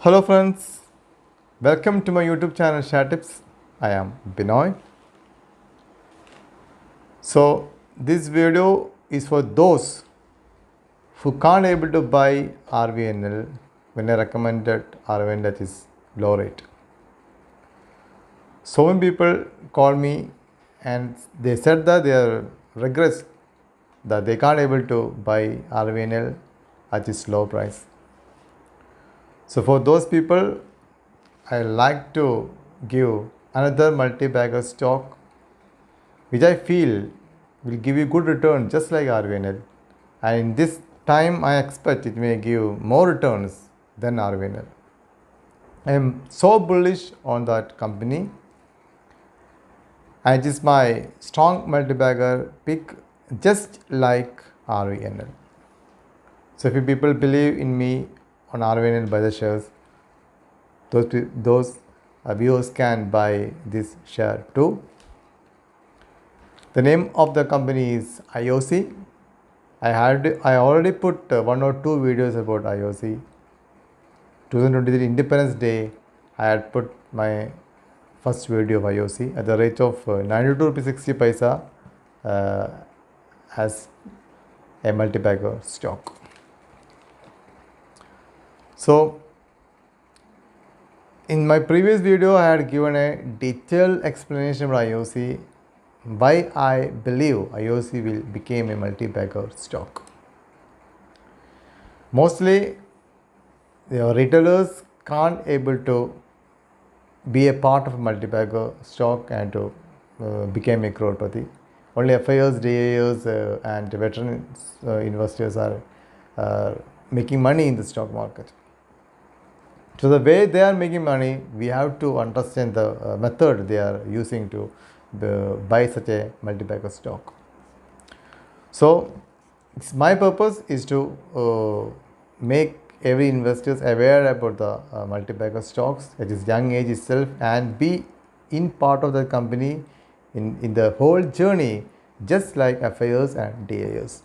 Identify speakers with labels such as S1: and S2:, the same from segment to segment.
S1: Hello friends, welcome to my YouTube channel Share Tips. I am Binoy. So this video is for those who can't able to buy RVNL when I recommended RVNL that is low rate. So many people call me and they said that they are regrets that they can't able to buy RVNL at this low price. So for those people, I like to give another multi-bagger stock which I feel will give you good return just like RVNL, and in this time I expect it may give more returns than RVNL. I am so bullish on that company and it is my strong multi-bagger pick just like RVNL. So if you people believe in me on RVNL, buy the shares. Those viewers can buy this share too. The name of the company is IOC. I already put one or two videos about IOC. 2023 Independence Day, I had put my first video of IOC at the rate of 92 rupees 60 paisa as a multi-bagger stock. So in my previous video, I had given a detailed explanation about IOC, why I believe IOC will become a multi-bagger stock. Mostly, the retailers can't able to be a part of a multi-bagger stock and to become a crorepati. Only FIOs, DAOs and veteran investors are making money in the stock market. So the way they are making money, we have to understand the method they are using to buy such a multi-bagger stock. So my purpose is to make every investors aware about the multi-bagger stocks at this young age itself and be in part of the company in the whole journey just like FIOs and DAOs.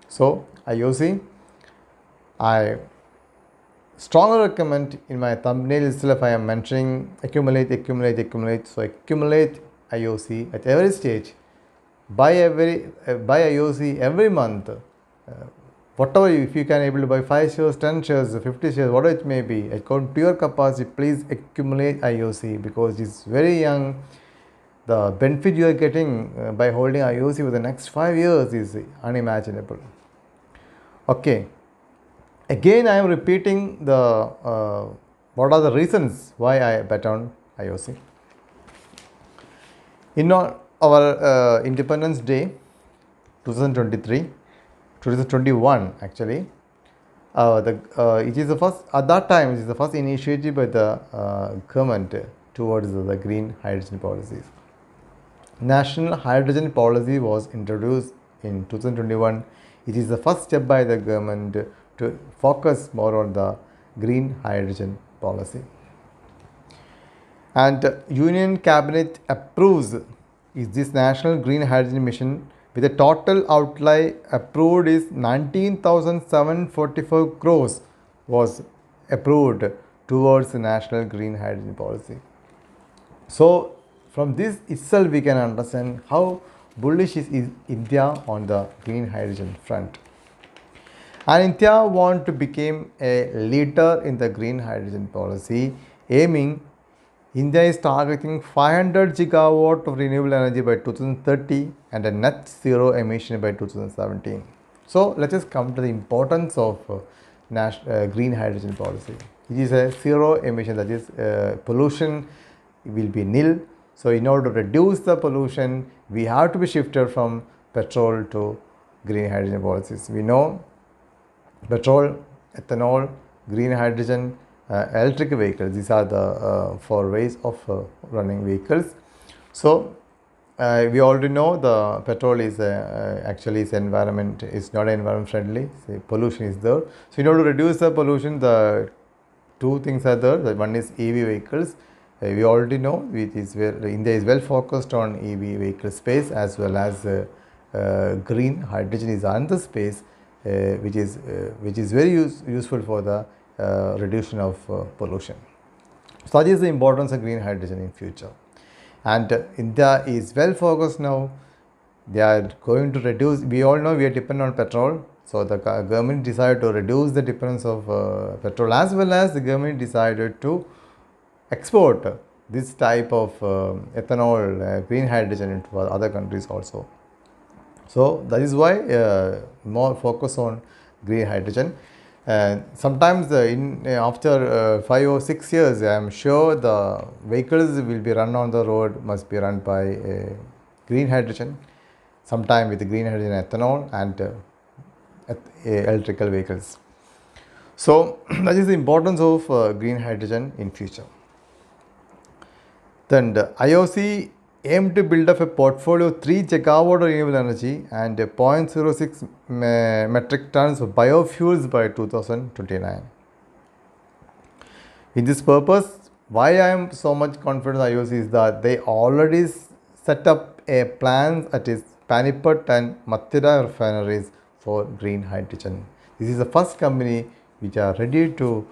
S1: So IOC, I strongly recommend. In my thumbnail itself I am mentioning accumulate. So accumulate IOC at every stage. Buy IOC every month. Whatever, if you can able to buy 5 shares, 10 shares, 50 shares, whatever it may be, at pure capacity, please accumulate IOC because it's very young. The benefit you are getting by holding IOC for the next 5 years is unimaginable. Okay. Again, I am repeating the what are the reasons why I bet on IOC. In our Independence Day 2021 actually, it is the first, at that time it is the first initiative by the government towards the green hydrogen policies. National hydrogen policy was introduced in 2021. It is the first step by the government to focus more on the green hydrogen policy. And Union Cabinet approves is this National Green Hydrogen Mission with a total outlay approved is 19,744 crores was approved towards the National Green Hydrogen Policy. So from this itself we can understand how bullish is India on the green hydrogen front. And India want to become a leader in the green hydrogen policy, aiming India is targeting 500 gigawatt of renewable energy by 2030 and a net zero emission by 2017. So let us come to the importance of green hydrogen policy. It is a zero emission, that is pollution will be nil. So in order to reduce the pollution, we have to be shifted from petrol to green hydrogen policies. We know petrol, ethanol, green hydrogen, electric vehicles. These are the 4 ways of running vehicles. So we already know the petrol is actually is environment is not environment friendly. So pollution is there. So in order to reduce the pollution, the two things are there. The one is EV vehicles. We already know India is well focused on EV vehicle space, as well as green hydrogen is another space which is very useful for the reduction of pollution. So that is the importance of green hydrogen in future. And India is well focused now. They are going to reduce, we all know we are dependent on petrol. So the government decided to reduce the dependence of petrol, as well as the government decided to export this type of ethanol, green hydrogen into other countries also. So that is why more focus on green hydrogen. Sometimes after 5 or 6 years, I am sure the vehicles will be run on the road must be run by green hydrogen, sometime with green hydrogen ethanol and electrical vehicles. So that is the importance of green hydrogen in future. Then the IOC aimed to build up a portfolio of 3 gigawatt of renewable energy and 0.06 metric tons of biofuels by 2029. In this purpose, why I am so much confident in IOC is that they already set up a plan at its Panipat and Mathura refineries for green hydrogen. This is the first company which are ready to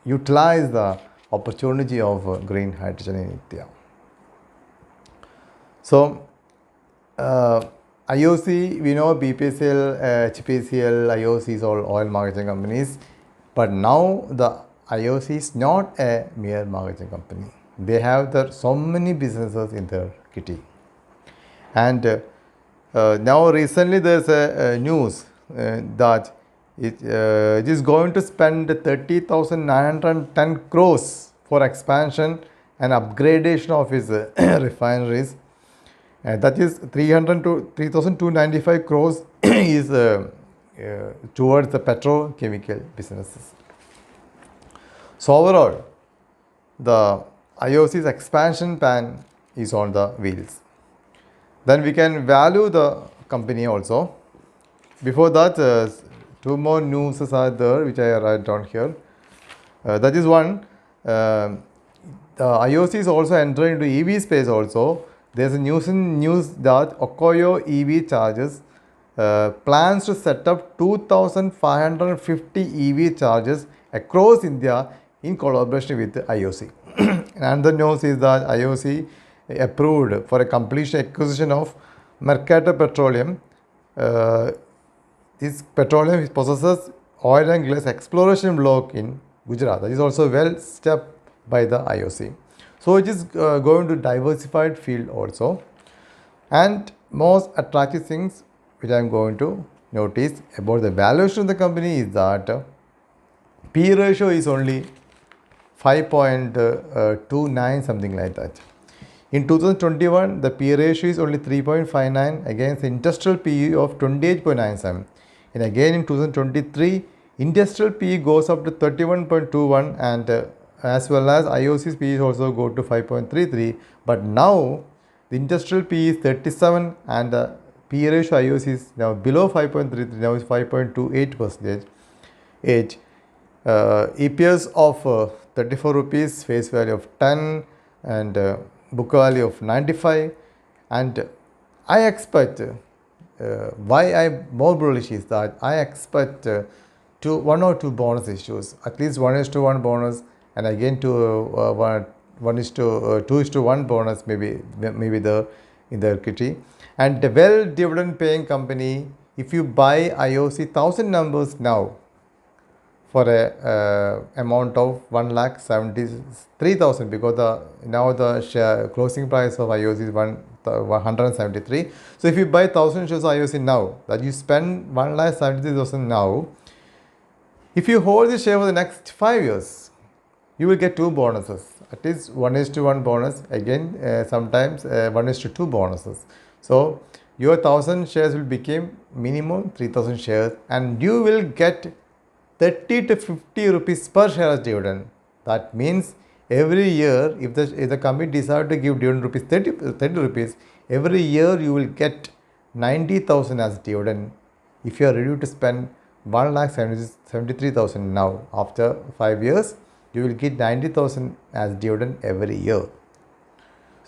S1: utilize the opportunity of green hydrogen in India. So, IOC, we know BPCL, HPCL, IOC is all oil marketing companies, but now the IOC is not a mere marketing company. They have so many businesses in their kitty. And now recently there is a news that it is going to spend 30,910 crores for expansion and upgradation of its refineries. That is 300 to 3,295 crores is towards the petrochemical businesses. So overall, the IOC's expansion plan is on the wheels. Then we can value the company also. Before that, 2 more news are there which I write down here. That is one, the IOC is also entering into EV space also. There is a news that Okoyo EV charges plans to set up 2,550 EV charges across India in collaboration with the IOC. And the news is that IOC approved for a completion acquisition of Mercator Petroleum. This petroleum possesses oil and gas exploration block in Gujarat. That is also well stepped by the IOC. So it is going to diversified field also. And most attractive things which I am going to notice about the valuation of the company is that P ratio is only 5.29, something like that. In 2021, the P ratio is only 3.59 against the industrial PE of 28.97. And again in 2023, industrial PE goes up to 31.21 and as well as IOC's PE also go to 5.33. But now the industrial PE is 37 and the PE ratio IOC is now below 5.33, now is 5.28%. EPS of 34 rupees, face value of 10 and book value of 95. And I expect, why I am more bullish is that I expect 1 or 2 bonus issues, at least 1:1 bonus and again 2:1 bonus maybe the in the equity. And the well dividend paying company, if you buy IOC 1000 numbers now for a amount of 1,73,000 because now the share closing price of IOC is 173. So if you buy 1000 shares of IOC now, that you spend 1,73,000 now, if you hold the share for the next 5 years, you will get 2 bonuses, at least 1:1 bonus, again sometimes 1:2 bonuses. So your 1000 shares will become minimum 3,000 shares and you will get 30 to 50 rupees per share as dividend. That means every year, if the company decides to give dividend rupees 30 rupees, every year you will get 90,000 as dividend. If you are ready to spend 1,73,000 now, after 5 years, you will get 90,000 as dividend every year.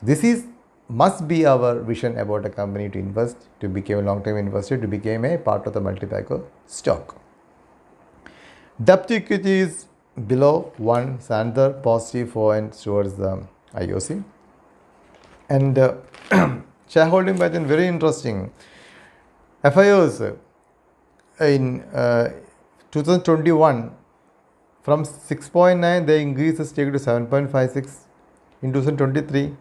S1: This must be our vision about a company to invest, to become a long-term investor, to become a part of the multi-bagger stock. Debt to equity is below 1, so another positive point towards the IOC. And shareholding pattern very interesting. FIOs in 2021 from 6.9 they increase the stake to 7.56. In 2023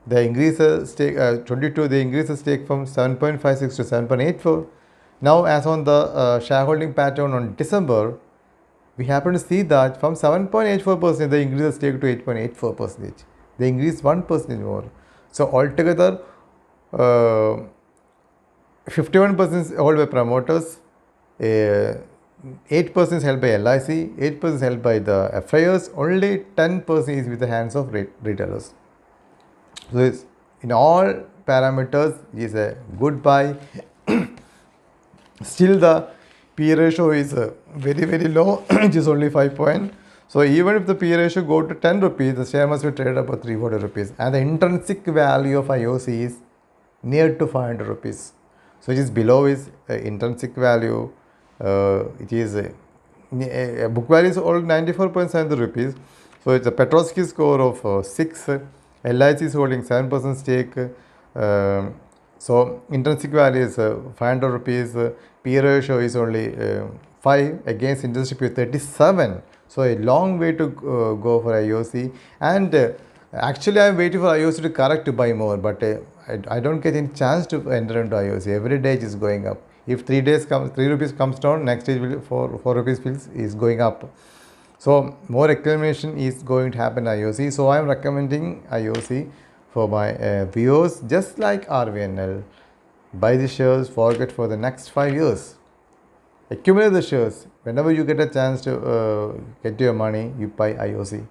S1: they increase the stake 22 they increase the stake from 7.56 to 7.84. Now as on the shareholding pattern on December, we happen to see that from 7.84% they increase the stake to 8.84%. They increase 1% more. So altogether 51% held by promoters, 8% held by LIC, 8% held by the FIOs, only 10% is with the hands of retailers. So in all parameters, it is a good buy. Still the P ratio is very very low, which is only 5 point. So even if the P ratio go to 10 rupees, the share must be traded about 340 rupees. And the intrinsic value of IOC is near to 500 rupees. So it is below its intrinsic value. It is book value is all 94.7 rupees. So it's a Petrovsky score of 6. LIC is holding 7% stake. So intrinsic value is 500 rupees. P ratio is only 5 against intrinsic P 37. So a long way to go for IOC. And actually I am waiting for IOC to correct to buy more, but I don't get any chance to enter into IOC. Every day it is going up. If 3 rupees comes down, next day will 4 rupees is going up. So more accumulation is going to happen in IOC. So I am recommending IOC for my viewers, just like RVNL. Buy the shares, forget for the next 5 years. Accumulate the shares. Whenever you get a chance to get your money, you buy IOC.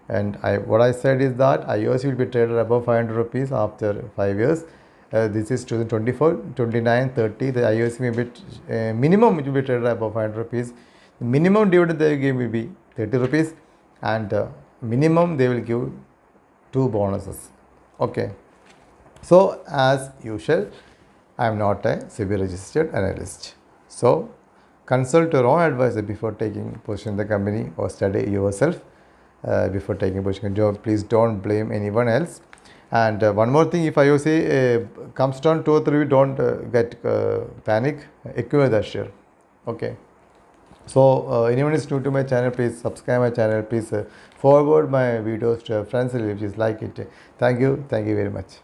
S1: And what I said is that IOC will be traded above 500 rupees after 5 years. This is 2024, 29, 30. The IOC may be minimum it will be traded above 500 rupees. The minimum dividend they will give will be 30 rupees, and minimum they will give 2 bonuses. Okay. So as usual, I am not a SEBI registered analyst. So consult your own advisor before taking position in the company, or study yourself before taking position. Please don't blame anyone else. And one more thing, if IOC comes down 2 or 3, don't get panic, acquire that share. Okay. So anyone is new to my channel, please subscribe my channel. Please forward my videos to your friends and relatives like it. Thank you very much.